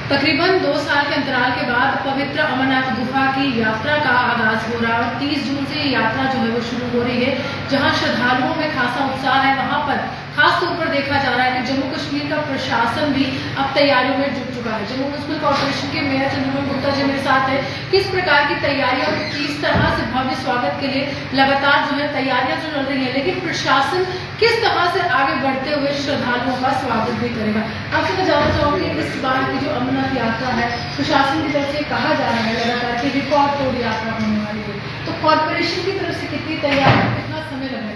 तकरीबन 2 साल के अंतराल के बाद पवित्र अमरनाथ गुफा की यात्रा का आगाज हो रहा है और 30 जून से ये यात्रा जो है वो शुरू हो रही है। जहां श्रद्धालुओं में खासा उत्साह है, वहां पर खास तौर पर देखा जा रहा है कि जम्मू कश्मीर का प्रशासन भी अब तैयारियों में जुट चुका है। जम्मू म्युनिसिपल कॉर्पोरेशन के मेयर चंद्रमोहन गुप्ता जी मेरे साथ है। किस प्रकार की तैयारियां और किस तरह से भव्य स्वागत के लिए लगातार जो है तैयारियां जो चल रही है, लेकिन प्रशासन किस तरह से आगे बढ़ते हुए श्रद्धालुओं का स्वागत भी करेगा। आपसे मैं जानना चाहूँगी, इस बार की जो अमरनाथ यात्रा है प्रशासन की तरफ से कहा जा रहा है लगातार की रिकॉर्ड तोड़ यात्रा होने वाली है, तो कॉर्पोरेशन की तरफ से कितनी तैयारी, कितना समय लगेगा?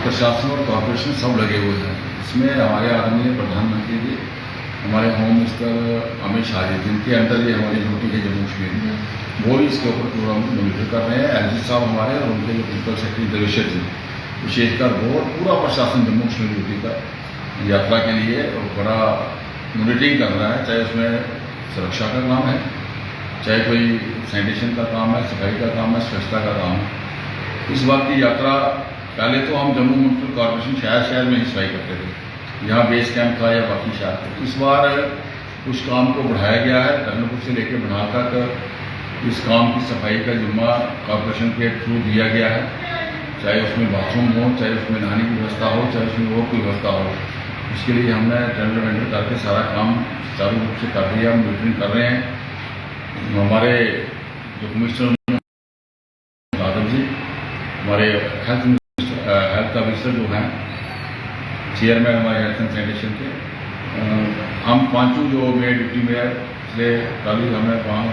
प्रशासन और कॉर्पोरेशन सब लगे हुए हैं इसमें। हमारे आदरणीय प्रधानमंत्री जी, हमारे होम मिनिस्टर अमित शाह जी, जिनके अंदर ये हमारी ड्यूटी है जम्मू कश्मीर में, वो भी इसके ऊपर पूरा मॉनिटर कर रहे हैं। एलजी साहब हमारे और उनके जो प्रिंसिपल सेक्रेटरी देवेश्वर जी, विशेषकर वो पूरा प्रशासन जम्मू कश्मीर ड्यूटी का यात्रा के लिए और बड़ा मॉनिटरिंग कर रहा है। चाहे उसमें सुरक्षा का काम है, चाहे कोई सैनिटेशन का काम है, सफाई का काम है, स्वच्छता का काम है। इस बात की यात्रा पहले तो हम जम्मू म्युनिसिपल कॉर्पोरेशन शहर में ही सफाई करते थे, यहाँ बेस कैंप था या बाकी शहर थे। इस बार उस काम को बढ़ाया गया है, धर्मपुर से लेकर बना तक इस काम की सफाई का जिम्मा कॉर्पोरेशन के थ्रू दिया गया है। चाहे उसमें बाथरूम हो, चाहे उसमें नहाने की व्यवस्था हो, चाहे उसमें और कोई व्यवस्था हो, इसके लिए हमने टेंडर वेंडर करके सारा काम सुचारू रूप से कर दिया, मॉनिटरिंग कर रहे हैं। हमारे जो कमिश्नर यादव जी, हमारे हेल्थ ऑफिसर जो हैं, चेयरमैन हमारे हेल्थ एंड सैनिटेशन के, हम पांचों जो मेयर ड्यूटी में है, इसलिए कल ही हमने वहाँ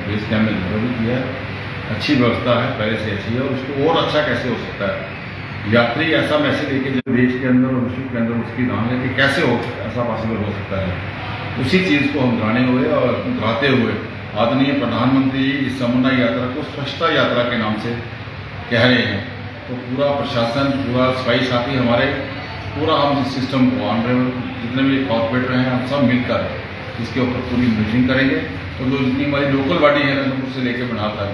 बेस कैम्प में भी किया है। अच्छी व्यवस्था है, पहले से अच्छी है और उसको और अच्छा कैसे हो सकता है। यात्री ऐसा मैसेज लेके जब देश के अंदर और विश्व के अंदर उसकी नाम है कि कैसे हो ऐसा पॉसिबल हो सकता है, उसी चीज़ को हम दिखाने हुए और दिखाते हुए आदरणीय प्रधानमंत्री इस अमरनाथ यात्रा को स्वच्छता यात्रा के नाम से कह रहे हैं। तो पूरा प्रशासन, पूरा सफाई साथी हमारे, पूरा हम इस सिस्टम को ऑनरेबल जितने भी कॉर्पोरेटर हैं हम सब मिलकर इसके ऊपर पूरी मीटिंग करेंगे। और जो जितनी हमारी लोकल बॉडी है ना, उससे लेकर बना तक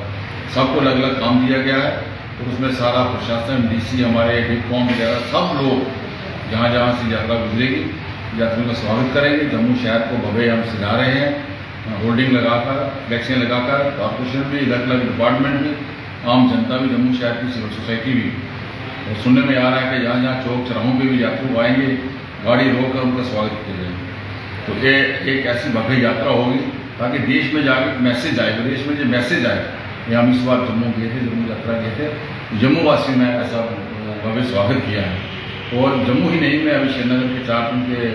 सबको अलग अलग काम दिया गया है और उसमें सारा प्रशासन, डीसी, हमारे डिपकॉम वगैरह सब लोग जहाँ जहाँ से यात्रा गुजरेगी यात्रियों का स्वागत करेंगे। जम्मू शहर को भव्य हम सजा रहे हैं, होर्डिंग लगाकर, फ्लैक्सें लगाकर, कॉर्पोरेशन भी, अलग अलग डिपार्टमेंट भी, आम जनता भी, जम्मू शहर की सिविल सोसाइटी भी। और सुनने में आ रहा है कि जहाँ जहाँ चौक चौराहों पे भी यात्री आएंगे, गाड़ी रोककर उनका स्वागत किया जाएगा। तो ये एक ऐसी भव्य यात्रा होगी ताकि देश में जाकर मैसेज आए, विदेश में जो मैसेज आए। ये हम इस बार जम्मू गए थे, जम्मू यात्रा गए थे, जम्मू वासियों ने ऐसा भव्य स्वागत किया है। और जम्मू ही नहीं, मैं अभी श्रीनगर के 4 दिन के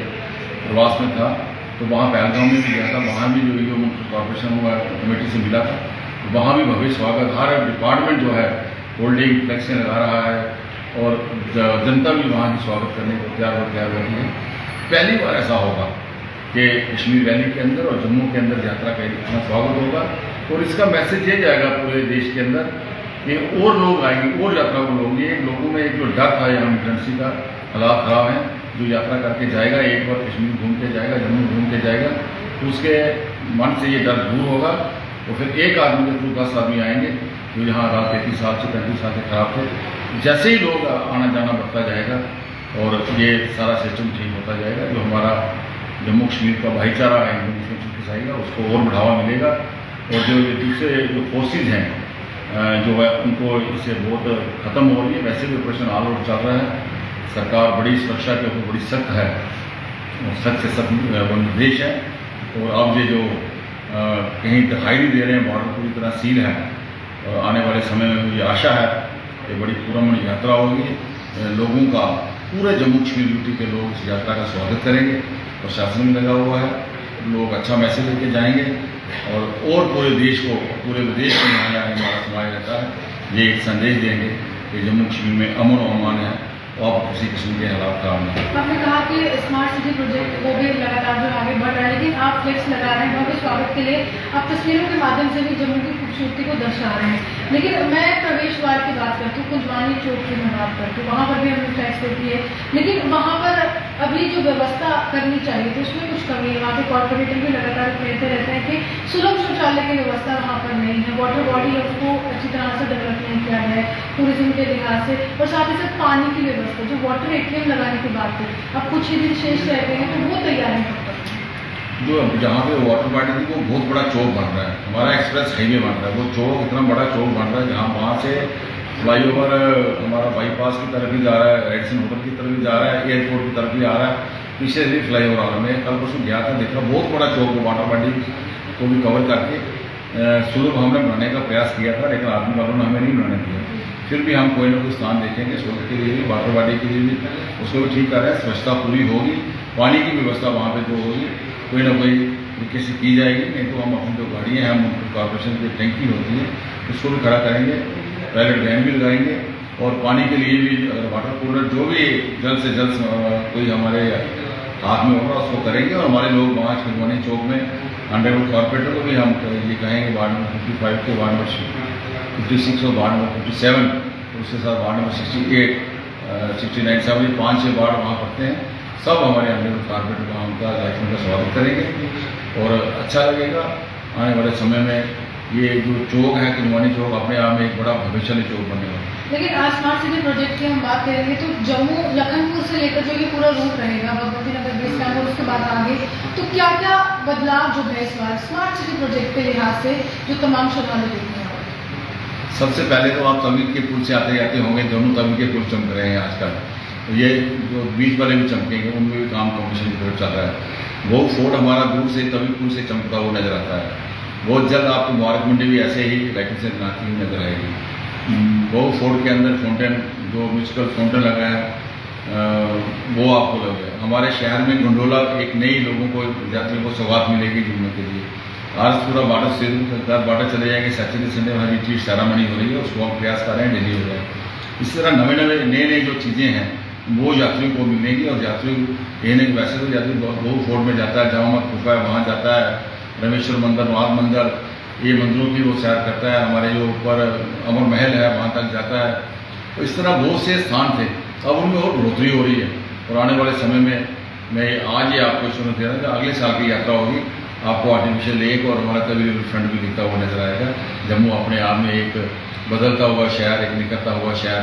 प्रवास में था, तो वहाँ पहलगाम में भी गया था, वहाँ भी जो कॉर्पोरेशन कमेटी से मिला था, वहाँ भी भव्य स्वागत। हर डिपार्टमेंट जो है होल्डिंग फ्लैक्सें लगा रहा है और जनता भी वहाँ की स्वागत करने को तैयार बैठी है। पहली बार ऐसा होगा कि कश्मीर वैली के अंदर और जम्मू के अंदर यात्रा का इतना स्वागत होगा और इसका मैसेज ये जाएगा पूरे देश के अंदर कि और लोग आएंगे और यात्रा को लोग, ये लोगों में एक जो डर था यहाँ मिलिटेंसी का, हालात खराब हैं, जो यात्रा करके जाएगा, एक बार कश्मीर घूम के जाएगा, जम्मू घूम के जाएगा, तो उसके मन से ये डर दूर होगा। तो फिर एक आदमी के थ्रू 10 आदमी आएंगे जो यहाँ रात 33 साल से 35 साल से खराब थे। जैसे ही लोग आना जाना बढ़ता जाएगा और ये सारा सिस्टम ठीक होता जाएगा, जो हमारा जम्मू कश्मीर का भाईचारा है, हिंदू मुस्लिम ईसाई, उसको और बढ़ावा मिलेगा। और जो दूसरे जो फोर्सेज हैं जो है उनको इससे बहुत ख़त्म हो रही है। वैसे भी ऑपरेशन ऑल आउट चल रहा है, सरकार बड़ी सुरक्षा के ऊपर बड़ी सख्त है, सख्त से सख्त निर्देश है। और अब ये जो कहीं दिखाई नहीं दे रहे हैं, बॉर्डर पूरी तरह सील है और आने वाले समय में मुझे आशा है कि बड़ी पूर्ण यात्रा होगी। लोगों का पूरे जम्मू कश्मीर ड्यूटी के लोग इस यात्रा का स्वागत करेंगे, प्रशासन में लगा हुआ है, लोग अच्छा मैसेज लेके जाएंगे और पूरे देश को, पूरे विदेश में यहाँ हमारा समाज रहता है, ये एक संदेश देंगे कि जम्मू कश्मीर में अमन और अमान है और किसी किस्म के हालात खराब नहीं। आपने कहा कि स्मार्ट सिटी प्रोजेक्ट वो भी लगातार जो आगे बढ़ रहा है, लेकिन आप फ्लेक्स लगा रहे हैं भव्य स्वागत के लिए, आप तस्वीरों के माध्यम से भी जम्मू की खूबसूरती को दर्शा रहे हैं। लेकिन मैं प्रवेश द्वार की बात करती हूँ, कुंजवानी चौक की मैं बात करती हूँ, वहाँ पर भी हमने फ्लैक्स देखी है, लेकिन वहाँ पर अभी जो व्यवस्था करनी चाहिए तो उसमें कुछ कमी है। वहाँ के कॉर्पोरेटर भी लगातार कहते रहते हैं कि सुलभ शौचालय की व्यवस्था वहाँ पर नहीं है, वाटर बॉडी है उसको अच्छी तरह से डेवलप नहीं किया गया है टूरिज्म के लिहाज से, और साथ ही साथ पानी की व्यवस्था, जो वाटर ATM लगाने की बात है, अब कुछ ही दिन शेष रह गए हैं, तो वो तैयारी कब तक? जो जहाँ पे वाटर बॉडी थी वो बहुत बड़ा चौक बन रहा है, हमारा एक्सप्रेस हाईवे बन रहा है। वो चौक इतना बड़ा चौक बन रहा है जहाँ वहाँ से फ्लाईओवर हमारा बाईपास की तरफ भी जा रहा है, रेडिसन होटल की तरफ भी जा रहा है, एयरपोर्ट की तरफ भी आ रहा है, पीछे से फ्लाईओवर आ रहा है। मैं कल परसों गया था, देखा बहुत बड़ा चौक वाटर बॉडी को भी कवर करके शुरू हमने बनाने का प्रयास किया था, लेकिन आदमी वालों ने हमें नहीं बनाने दिया। फिर भी हम कोई ना कोई स्थान देखेंगे सोलर के लिए भी, वाटर बॉडी के लिए भी, उसको भी ठीक कर रहे हैं। स्वच्छता पूरी होगी, पानी की व्यवस्था वहाँ पे जो होगी कोई ना कोई तरीके से की जाएगी। नहीं तो हम अपनी जो गाड़ियाँ हैं, हम कॉर्पोरेशन की टैंकी होती है उसको भी खड़ा करेंगे, टॉयलेट वैन भी लगाएंगे, और पानी के लिए भी वाटर कूलर जो भी जल्द से जल्द कोई हमारे हाथ में होगा उसको करेंगे। और हमारे लोग वहाँ खिलवानी चौक में अंडरवुड कॉर्पोरेटर को भी हम ये कहेंगे, वार्ड नंबर 55 के वार्ड नंबर 56 और वार्ड नंबर 57, उसके साथ वार्ड नंबर 68, 69, 70, 5-6 वार्ड वहाँ पड़ते हैं। सब हमारे अंडरवुड कॉर्पोरेटर का उनका जायका का स्वागत करेंगे और अच्छा लगेगा। आने वाले समय में ये जो चौक है किलवानी चौक अपने आप में एक बड़ा भविष्यवादी चौक बनने वाला है। लेकिन आज स्मार्ट सिटी प्रोजेक्ट की हम बात करेंगे तो जम्मू लखनपुर से लेकर जो ये पूरा रूट रहेगा भगवती नगर बेस कैंप और उसके बाद आगे, तो क्या क्या बदलाव जो है इस बार स्मार्ट सिटी प्रोजेक्ट के लिहाज से जो तमाम श्रद्धालु देखने वाले? सबसे पहले तो आप तवी के पुल से आते जाते होंगे, दोनों तवी के पुल चमक रहे हैं आजकल, तो ये जो बीच वाले भी चमकेंगे, उनमें भी काम कॉम्पिटिशन की तरफ चल रहा है। वो फोर्ट हमारा दूर से तवी पुल से चमकता हुआ नजर आता है। बहुत जल्द आपको मुबारक मंडी भी ऐसे ही लाइटिंग से बनाती हुई नजर आएगी। वो फोर्ट के अंदर फाउंटेन जो म्यूजिकल फाउंटेन लगा है वो आपको लगे। हमारे शहर में गंडोला एक नई लोगों को यात्रियों को सौगात मिलेगी जुड़ने के लिए। आज पूरा बार्डर से बार्डर चले जाएंगे, सैटरडे संडे हमारी ट्रीट सेरामनी हो रही है, उसको हम प्रयास कर रहे हैं डेली हो जाए। इस तरह नए जो चीज़ें हैं वो यात्रियों को मिलेंगी। और यात्री ये वैसे तो यात्री बहुत फोर्ट में जाता है, जामा मस्जिद है वहाँ जाता है, रमेश्वर मंदिर, नवाब मंदिर, ये मंदिरों की वो सैर करता है। हमारे जो ऊपर अमर महल है वहाँ तक जाता है। तो इस तरह बहुत से स्थान थे, अब उनमें और बढ़ोतरी हो रही है। और आने वाले समय में मैं आज ही आपको सुन दे रहा हूँ कि अगले साल की यात्रा होगी, आपको आर्टिफिशियल लेक और हमारा तवी फ्रंट भी दिखता हुआ नजर आएगा। जम्मू अपने आप में एक बदलता हुआ शहर, एक निकलता हुआ शहर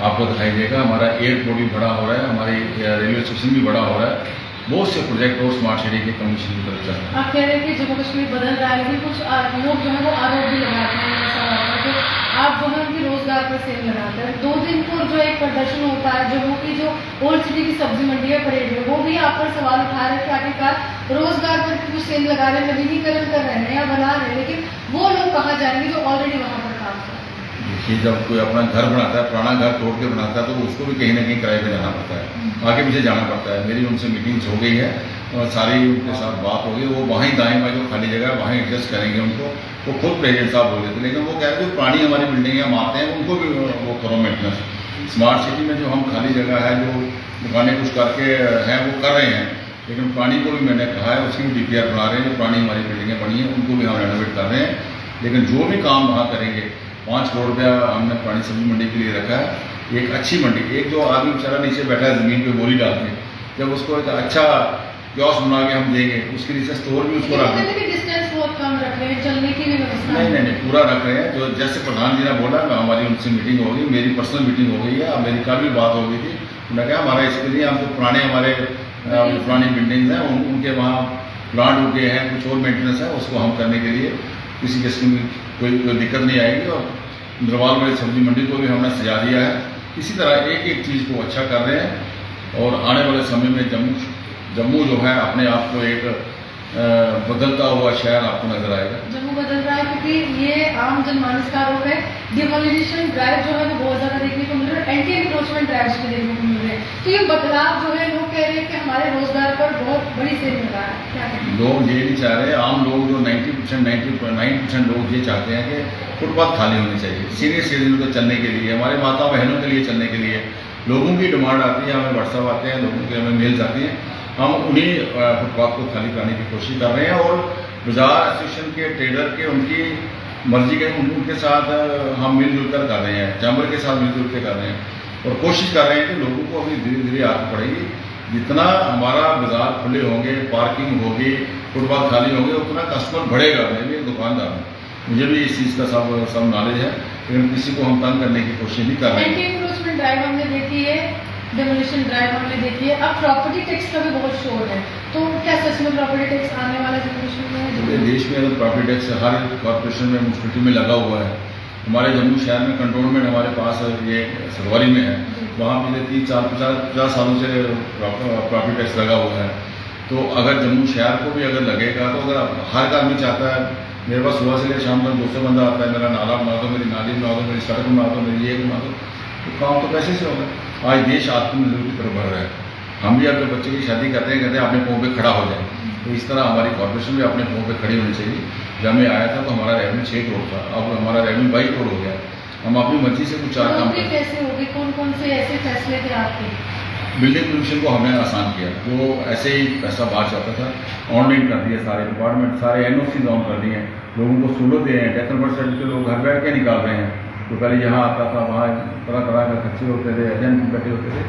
आपको दिखाई देगा। हमारा एयरपोर्ट भी बड़ा हो रहा है, हमारी रेलवे स्टेशन भी बड़ा हो रहा है। बहुत से प्रोजेक्ट और स्मार्ट सिटी के कमीशन की तरफ चल रहे हैं। आप कह रहे हैं कि जम्मू कश्मीर बदल रहा है, लेकिन कुछ लोग जो है वो आरोप भी लगाते हैं ऐसा होता है कि आप जो है उनकी रोजगार पर सेल लगाते हैं। 2 दिन को जो एक प्रदर्शन होता है, जम्मू की जो ओल्ड सिटी की सब्जी मंडी है परेड में, वो भी आप पर सवाल उठा रहे हैं कि आखिरकार रोजगार पर जो सेल लगा रहे हैं, नवीनीकरण कर रहे हैं या बना रहे हैं, लेकिन वो लोग कहाँ जाएंगे जो ऑलरेडी वहाँ पर काम कर रहे हैं? देखिए, जब कोई अपना घर बनाता है, पुराना घर तोड़ के बनाता है, तो उसको भी कहीं ना कहीं किराए पे जाना पड़ता है, आगे पीछे जाना पड़ता है। मेरी उनसे मीटिंग्स हो गई है और सारी उनके साथ बात हो गई। वो वहीं दाएं बाएं जो खाली जगह है वहीं एडजस्ट करेंगे उनको। वो खुद प्रेसिडेंट साहब बोल रहे थे, लेकिन वो कह रहे थे पुरानी हमारी बिल्डिंगें हम आते हैं उनको भी वो करो मेंटेनेंस। स्मार्ट सिटी में जो हम खाली जगह है, जो दुकानें कुछ करके हैं वो कर रहे हैं, लेकिन पुरानी को भी मैंने कहा है उसकी भी DPR बना रहे हैं। जो पुरानी हमारी बिल्डिंगें बनी हैं उनको भी हम रेनोवेट कर रहे हैं। लेकिन जो भी काम वहाँ करेंगे, 5 करोड़ रुपया हमने पुरानी सब्जी मंडी के लिए रखा है। एक अच्छी मंडी, एक जो आदमी बेचारा नीचे बैठा है ज़मीन पे बोली डाल के, जब उसको एक अच्छा क्योस बना के हम देंगे, उसके नीचे स्टोर भी उसको रख देंगे। डिस्टेंस बहुत कम रख रहे हैं, चलने की भी व्यवस्था नहीं, पूरा रख रहे हैं। जो जैसे प्रधान जी ने बोला, हमारी उनसे मीटिंग हो गई, मेरी पर्सनल मीटिंग हो गई है, अब मेरी कल भी बात हो गई थी। उन्होंने कहा हमारा इसके लिए हम जो पुराने हमारे पुरानी बिल्डिंग्स हैं उनके वहाँ प्लांट उगे हैं, कुछ और मेंटेनेंस है, उसको हम करने के लिए किसी किस्म की कोई दिक्कत नहीं आएगी। और दरबार वाली सब्जी मंडी को भी हमने सजा दिया है। इसी तरह एक एक चीज़ को अच्छा कर रहे हैं। और आने वाले समय में जम्मू जो है अपने आप को एक बदलता हुआ शहर आपको नजर आएगा। जम्मू बदल रहा है क्योंकि ये आम जनमानस का आरोप है। डिमोलिशन ड्राइव जो है वो बहुत ज़्यादा देखने को मिल रहा है, एंटी इंक्रोचमेंट ड्राइव्स भी देखने को मिल रहे हैं। तो ये बदलाव जो है लोग कह रहे हैं कि हमारे रोजगार पर बहुत बड़ी सेल लगा है। क्या कहते हैं लोग? ये नहीं चाह रहे। आम लोग जो 99% लोग ये चाहते हैं कि फुटपाथ खाली होने चाहिए सीनियर सिटीजन को चलने के लिए, हमारे माता बहनों के लिए चलने के लिए। लोगों की डिमांड आती है, हमें व्हाट्सअप आते हैं, लोगों के हमें मेल्स आती हैं, हम उन्हीं फुटपाथ को खाली कराने की कोशिश कर रहे हैं। और बाजार एसोसिएशन के ट्रेडर के उनकी मर्जी के उनके साथ हम मिलजुल कर रहे हैं, चैम्बर के साथ मिलजुल कर रहे हैं और कोशिश कर रहे हैं कि लोगों को अभी धीरे धीरे आदत पड़ेगी। जितना हमारा बाजार खुले होंगे, पार्किंग होगी, फुटपाथ खाली होंगे, उतना कस्टमर बढ़ेगा। मैं भी एक दुकानदार हूँ, मुझे भी इस चीज़ का सब नॉलेज है, लेकिन किसी को हम तंग करने की कोशिश नहीं कर रहे हैं। एंटी इंक्रोचमेंट ड्राइव हमने देखी है, डेमोलिशन ड्राइव हमने देखी है, अब प्रॉपर्टी टैक्स का भी बहुत शोर है, तो क्या सच में प्रॉपर्टी टैक्स आने वाला जनरेशन में है? पूरे देश में अगर प्रॉपर्टी टैक्स हर कॉर्पोरेशन में म्यूनसिपलिटी में लगा हुआ है। हमारे जम्मू शहर में कंटोनमेंट हमारे पास ये सरवरी में है, वहाँ पिछले 30-40-50 सालों से प्रॉपर्टी टैक्स लगा हुआ है। तो अगर जम्मू शहर को भी अगर लगेगा तो अगर हर आदमी चाहता है मेरे पास सुबह से लेकर शाम तक 200 बंदा आता है, मेरा नाला बना दो, मेरी नाली बना दो, मेरी सड़क बना दो, मेरी ये बना दो, तो काम तो कैसे से होगा? आज देश आत्मनिर्भर की तरफ बढ़ रहा है। हम भी अपने बच्चे की शादी करते हैं, कहते हैं अपने पाँव पे खड़ा हो जाए। तो इस तरह हमारी कॉर्पोरेशन भी अपने पाँव पे खड़ी होनी चाहिए। जब मैं आया था तो हमारा रेवेन्यू 6 करोड़ था, अब हमारा रेवेन्यू 22 करोड़ हो गया। हम अपनी मर्जी से कुछ चार काम करते हैं। कैसे होगी, कौन कौन से ऐसे फैसले थे आपके? बिल्डिंग परमिशन को हमने आसान किया, जो ऐसे ही पैसा बाहर जाता था ऑनलाइन कर दिया, सारे डिपार्टमेंट सारे NOC ऑन कर दिए हैं, लोगों को सहूलत दे रहे हैं, डेथ नंबर सर्टिफिकेट लोग घर बैठ के निकाल रहे हैं। तो पहले यहाँ आता था, वहाँ तरह तरह के खर्चे होते थे, एजेंट बैठे होते थे,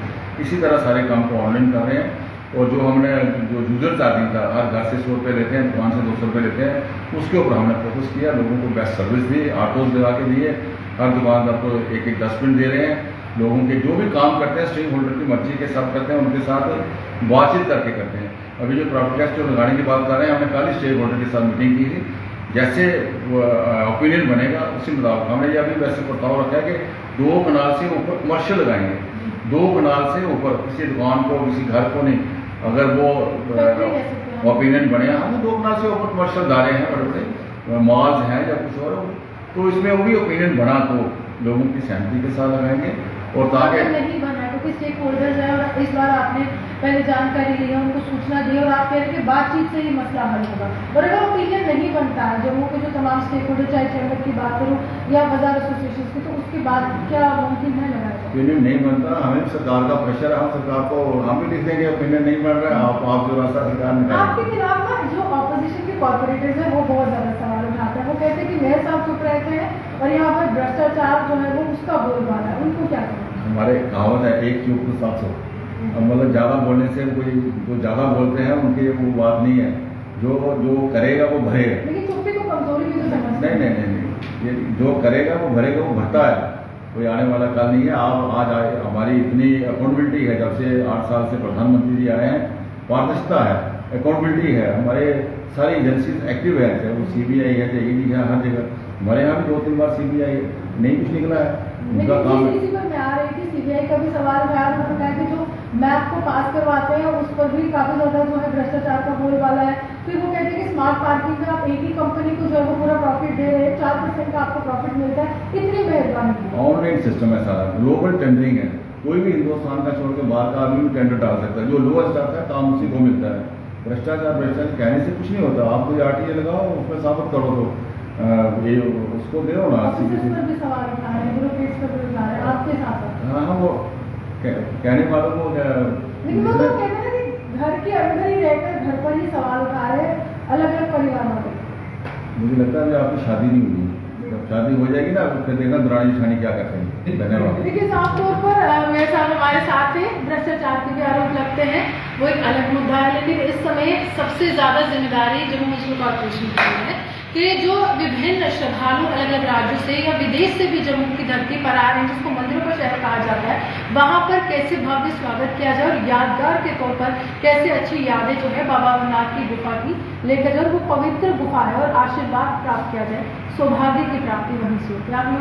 इसी तरह सारे काम को ऑनलाइन कर रहे हैं। और जो हमने जो यूजर चार्जिंग था, हर घर से 100 रुपये लेते हैं, दुकान से 200 रुपये लेते हैं, उसके ऊपर हमने फोकस किया, लोगों को बेस्ट सर्विस दी, ऑटोज दिला के दिए, हर दुकानदार को एक डस्टबिन दे रहे हैं। लोगों के जो भी काम करते हैं स्टेक होल्डर की मर्जी के सब करते हैं, उनके साथ बातचीत करके करते हैं। अभी जो प्रॉपर्टी टैक्स जो लगाने की बात कर रहे हैं, हमने कल ही स्टेक होल्डर के साथ मीटिंग की थी। जैसे ओपिनियन बनेगा उसी मुताबिक हमने ये अभी वैसे प्रस्ताव रखा है कि 2 कनाल से ऊपर कमर्शियल लगाएंगे, 2 कनाल से ऊपर किसी दुकान को किसी घर को नहीं, अगर वो ओपिनियन बने, हम 2 कनाल से ऊपर कमर्शियल दारे हैं, बड़े बड़े मॉल्स हैं या कुछ और, तो इसमें वो भी ओपिनियन बना तो लोगों की सहमति के साथ लगाएंगे। और ताकि नहीं बना क्योंकि स्टेक होल्डर्स है और इस बार आपने पहले जानकारी ली है, उनको सूचना दी और आप कह रहे हैं कि बातचीत से ही मसला हल होगा। और अगर ओपिनियन नहीं बनता है जम्मू के जो तमाम स्टेक होल्डर, चाहे चैम्बर की बात करूँ या बाजार एसोसिएशन की, तो उसके बाद क्या मुमकिन है लगाया? ओपिनियन नहीं बनता, हमें सरकार का प्रेशर है, हम सरकार को हम भी लिख देंगे ओपिनियन नहीं बन रहा है, आप जो रास्ता सरकार निकालें। आपके खिलाफ ना जो ऑपोजिशन के कॉर्पोरेटर्स हैं वो बहुत ज़्यादा सवाल उठाते हैं, वो कहते हैं कि मेयर साहब चुप रहते हैं और यहाँ पर भ्रष्टाचार जो है वो उसका बोलबाला है, उनको क्या करें? हमारे कहावत है 1 की ऊपर 700, मतलब ज़्यादा बोलने से कोई जो ज़्यादा बोलते हैं उनकी वो बात नहीं है, जो करेगा वो भरेगा। लेकिन चुप्पी को कमजोरी भी तो समझते हैं। नहीं, ये जो करेगा वो भरेगा, वो भरता है, कोई आने वाला काल नहीं है। आप आज आए, हमारी इतनी अकाउंटेबिलिटी है, जब से 8 साल से प्रधानमंत्री जी आए हैं, पारदर्शिता है, अकाउंटेबिलिटी है, हमारे सारी एजेंसी एक्टिव है, चाहे वो CBI है, चाहे ED है, हर जगह हमारे यहाँ भी 2-3 बार CBI नहीं कुछ निकला है, उनका काम है। इसी पर मैं आ रही थी, CBI का भी सवाल उठाया, उन्होंने कहा कि जो मैप को पास करवाते हैं उस पर भी काफी ज्यादा जो है भ्रष्टाचार का बोलबाला है। फिर वो कहते हैं कि स्मार्ट पार्किंग में आप एक ही कंपनी को जो है वो पूरा प्रॉफिट दे रहे हैं, 4% का आपको प्रॉफिट मिलता है, इतनी मेहरबानी। ऑनलाइन सिस्टम है सारा, ग्लोबल टेंडरिंग है, कोई भी हिंदुस्तान का छोड़ के बाहर का आदमी भी टेंडर डाल सकता है, जो लोएस्ट आता है काम उसी को मिलता है। भ्रष्टाचार कहने से कुछ नहीं होता, आप कोई RTA लगाओ, उसमें साबित करो तो ये उसको दे ना CBC। सवाल उठा रहे हैं, ब्यूरोक्रेट्स पर भी उठा रहे हैं आपके साथ। हाँ, वो कहने वालों को लेकिन वो तो कहते हैं कि घर के अंदर ही रहकर घर पर ही सवाल उठा रहे हैं अलग अलग परिवारों के। मुझे लगता है आपकी शादी नहीं हुई, जब शादी हो जाएगी ना फिर देखना दुरानी जेठानी क्या करते हैं। धन्यवाद। देखिए, साफ तौर पर मेरे साथ हमारे साथ है, भ्रष्टाचार के भी आरोप लगते हैं, वो एक अलग मुद्दा है, लेकिन इस समय सबसे ज्यादा जिम्मेदारी जम्मू म्युनिसिपल कॉर्पोरेशन की है कि जो विभिन्न श्रद्धालु अलग अलग राज्यों से या विदेश से भी जम्मू की धरती पर आ रहे हैं, जिसको मंदिरों का शहर कहा जाता है, वहां पर कैसे भव्य स्वागत किया जाए और यादगार के तौर पर कैसे अच्छी यादें जो है बाबा अमरनाथ की गुफा की लेकर जाए, वो पवित्र गुफा है और आशीर्वाद प्राप्त किया जाए, सौभाग्य की प्राप्ति वहीं से होती है। आप लोग